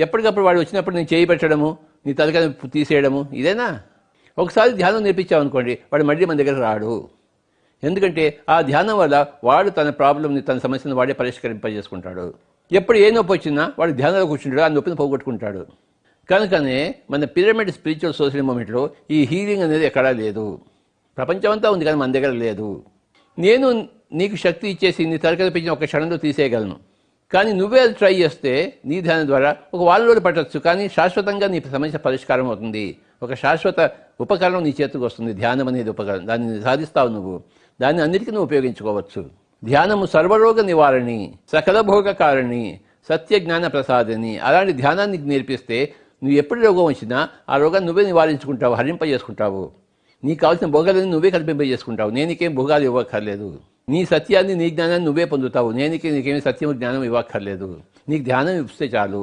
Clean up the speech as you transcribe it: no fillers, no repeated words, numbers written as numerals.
ఎప్పటికప్పుడు వాడు వచ్చినప్పుడు నేను చేయి పెట్టడము, నీ తలకాయ తీసేయడము, ఇదేనా? ఒకసారి ధ్యానం నేర్పించామనుకోండి, వాడు మళ్ళీ మన దగ్గర రాడు. ఎందుకంటే ఆ ధ్యానం వల్ల వాడు తన ప్రాబ్లంని, తన సమస్యను వాడే పరిష్కరింపజేసుకుంటాడు. ఎప్పుడు ఏ నొప్పి వచ్చినా వాడు ధ్యానంలో కూర్చుంటాడు, ఆ నొప్పిని పోగొట్టుకుంటాడు. కనుకనే మన పిరమిడ్ స్పిరిచువల్ సోషల్ మూమెంట్లో ఈ హీలింగ్ అనేది ఎక్కడా లేదు. ప్రపంచమంతా ఉంది కానీ మన దగ్గర లేదు. నేను నీకు శక్తి ఇచ్చేసి నీ తలకాయ పెంచిన ఒక క్షణంలో తీసేయగలను. కానీ నువ్వే అది ట్రై చేస్తే నీ ధ్యానం ద్వారా ఒక వారం రోజులు పట్టచ్చు, కానీ శాశ్వతంగా నీ సమస్య పరిష్కారం అవుతుంది. ఒక శాశ్వత ఉపకరణం నీ చేతికి వస్తుంది. ధ్యానం అనేది ఉపకరణం, దాన్ని సాధిస్తావు నువ్వు. దాన్ని అన్నిటికీ నువ్వు ఉపయోగించుకోవచ్చు. ధ్యానము సర్వరోగ నివారణి, సకల భోగకారిణి, సత్య జ్ఞాన ప్రసాదిని. అలాంటి ధ్యానాన్ని నేర్పిస్తే నువ్వు ఎప్పుడు రోగం వచ్చినా ఆ రోగాన్ని నువ్వే నివారించుకుంటావు, హరింపజేసుకుంటావు. నీకు కావాల్సిన భోగాలని నువ్వే కల్పింపజేసుకుంటావు. నేనికేం భోగాలు ఇవ్వక్కర్లేదు. నీ సత్యాన్ని, నీ జ్ఞానాన్ని నువ్వే పొందుతావు. నేనికేమి సత్యము జ్ఞానం ఇవ్వక్కర్లేదు. నీకు ధ్యానం ఇస్తే చాలు.